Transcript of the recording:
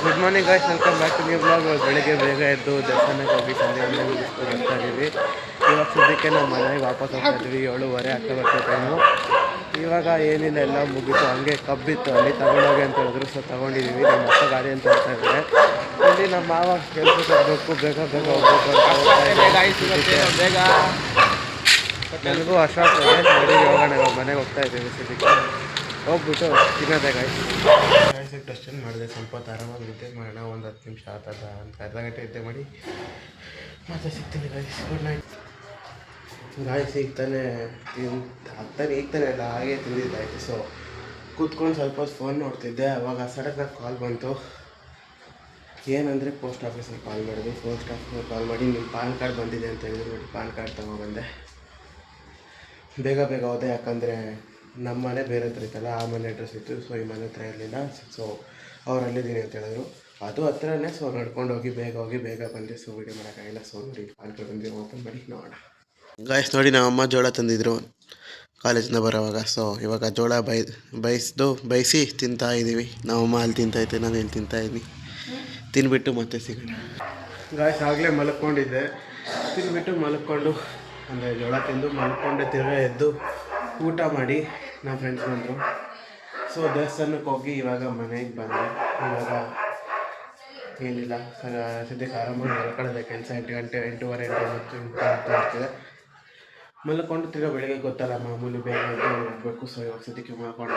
Good morning guys, welcome back to new blog. ಬೆಳಿಗ್ಗೆ ಬೇಗ ಎದ್ದು ದೇವಸ್ಥಾನಕ್ಕೆ ಹೋಗಿ ಸಂಜೆ ಮುಗಿಸ್ಕೊಂಡು ಬರ್ತಾ ಇದ್ದೀವಿ. ಇವಾಗ ಸದ್ಯಕ್ಕೆ ನಮ್ಮ ಮನೆಗೆ ವಾಪಸ್ ಹೋಗ್ತಾ ಇದ್ವಿ. 7:30 ಆಗ್ತಾ ಬರ್ತಾ ಟೈಮು. ಇವಾಗ ಏನಿಲ್ಲ, ಎಲ್ಲ ಮುಗೀತು. ಹಂಗೆ ಕಬ್ಬಿತ್ತು, ಅಲ್ಲಿ ತಗೊಂಡೋಗಿ ಅಂತ ಹೇಳಿದ್ರು. ಸೊ ತಗೊಂಡಿದ್ದೀವಿ. ನಮ್ಮ ಅಪ್ಪ ಗಾಡಿ ಅಂತ ಹೇಳ್ತಾ ಇದ್ದಾರೆ. ಇಲ್ಲಿ ನಮ್ಮ ಮಾವ ಕೆಲಸಕ್ಕೆ ಹೋಗ್ಬೇಕು, ಬೇಗ ಬೇಗ ಹೋಗ್ಬೇಕು ಅಂತ ಬೇಗ. ನನಗೂ ಅಷ್ಟಾಗ್ತದೆ. ನೋಡಿ ಹೋಗೋಣ, ಇವಾಗ ಮನೆಗೆ ಹೋಗ್ತಾ ಇದ್ದೀವಿ. ಸದ್ಯಕ್ಕೆ ಹೋಗ್ಬಿಟ್ಟು ತಿನ್ನೋದೇ ಗಾಯ್ಸಿಗೆ ಟೆಸ್ಟನ್ ಮಾಡಿದೆ. ಸ್ವಲ್ಪ ಹೊತ್ತು ಆರಾಮಾಗಿ ನಿದ್ದೆ ಮಾಡೋಣ. ಒಂದು 10 ನಿಮಿಷ ಆತದ, ಒಂದು ಅರ್ಧ ಗಂಟೆ ನಿದ್ದೆ ಮಾಡಿ ಮತ್ತೆ ಸಿಗ್ತೀನಿ ಗಾಯ್ಸ್. Good night guys. ಈಗ ತಾನೇ ಈಗ ತಾನೇ ಎಲ್ಲ ಹಾಗೆ ತಿಂದಿದ್ದಾಯ್ತು. ಸೊ ಕೂತ್ಕೊಂಡು ಸ್ವಲ್ಪ ಹೊತ್ತು ಫೋನ್ ನೋಡ್ತಿದ್ದೆ. ಅವಾಗ ಸಡನ್ನಾಗಿ ಕಾಲ್ ಬಂತು. ಏನಂದರೆ ಪೋಸ್ಟ್ ಆಫೀಸಲ್ಲಿ ಕಾಲ್ ಮಾಡಿದ್ವಿ. ಪೋಸ್ಟ್ ಆಫೀಸಲ್ಲಿ ಕಾಲ್ ಮಾಡಿ ನಿಮ್ಮ ಪಾನ್ ಕಾರ್ಡ್ ಬಂದಿದೆ ಅಂತ ಹೇಳಿದ್ರು. ನೋಡಿ, ಪಾನ್ ಕಾರ್ಡ್ ತೊಗೊಬಂದೆ. ಬೇಗ ಬೇಗ ಹೋದೆ, ಯಾಕಂದರೆ ನಮ್ಮ ಮನೆ ಬೇರೆ ಹತ್ರ ಇತ್ತಲ್ಲ, ಆ ಮನೆ ಅಡ್ರೆಸ್ ಇತ್ತು. ಸೊ ಈ ಮನೆ ಹತ್ರ ಇರಲಿಲ್ಲ. ಸೊ ಅವ್ರು ಅಲ್ಲಿದ್ದೀನಿ ಅಂತ ಹೇಳಿದ್ರು. ಅದು ಹತ್ರನೇ. ಸೊ ನಡ್ಕೊಂಡು ಹೋಗಿ ಬೇಗ ಬಂದೆ. ಸೊ ವೀಡಿಯೋ ಮಾಡೋಕ್ಕಾಗಿಲ್ಲ. ಸೊ ನೋಡಿ, ಪಾನ್ ಕಾರ್ಡ್ ಬಂದು ಓಪನ್ ಮಾಡಿ ನೋಡೋಣ ಗಾಯ್ಸ್. ನೋಡಿ, ನಮ್ಮಮ್ಮ ಜೋಳ ತಂದಿದ್ರು ಕಾಲೇಜಿಂದ ಬರೋವಾಗ. ಸೊ ಇವಾಗ ಜೋಳ ಬೈಸಿ ತಿಂತಾಯಿದ್ದೀವಿ. ನಮ್ಮಮ್ಮ ಅಲ್ಲಿ ತಿಂತಾಯಿದ್ದೆ, ನಾನು ಇಲ್ಲಿ ತಿಂತಾಯಿದ್ವಿ. ತಿನ್ಬಿಟ್ಟು ಮತ್ತೆ ಸಿಗೋಣ ಗಾಯ್ಸ್. ಆಗಲೇ ಮಲ್ಕೊಂಡಿದ್ದೆ. ತಿಂದ್ಬಿಟ್ಟು ಮಲ್ಕೊಂಡು ಅಂದರೆ ಜೋಳ ತಿಂದು ಮಲ್ಕೊಂಡೆ. ತಿರ್ಗಾ ಎದ್ದು ಊಟ ಮಾಡಿ ನಮ್ಮ ಫ್ರೆಂಡ್ಸ್ ಬಂದರು. ಸೊ ದೇವಸ್ಥಾನಕ್ಕೆ ಹೋಗಿ ಇವಾಗ ಮನೆಗೆ ಬಂದೆ. ಇವಾಗ ಏನಿಲ್ಲ, ಸದ್ಯಕ್ಕೆ ಆರಾಮಾಗಿ ಮಲ್ಕೊಳ್ಳೋದೆ. ಕೆಲಸ 8 ಗಂಟೆ, 8:30, 8:30 ಆಗ್ತಿದೆ. ಮಲ್ಕೊಂಡು ತಿರ್ಗಾ ಬೆಳಿಗ್ಗೆ ಗೊತ್ತಲ್ಲ, ಮಾಮೂಲಿ ಬೇಗ ಹೋಗಬೇಕು. ಸೊ ಇವಾಗ ಸದ್ಯಕ್ಕೆ ಮಲ್ಕೊಂಡು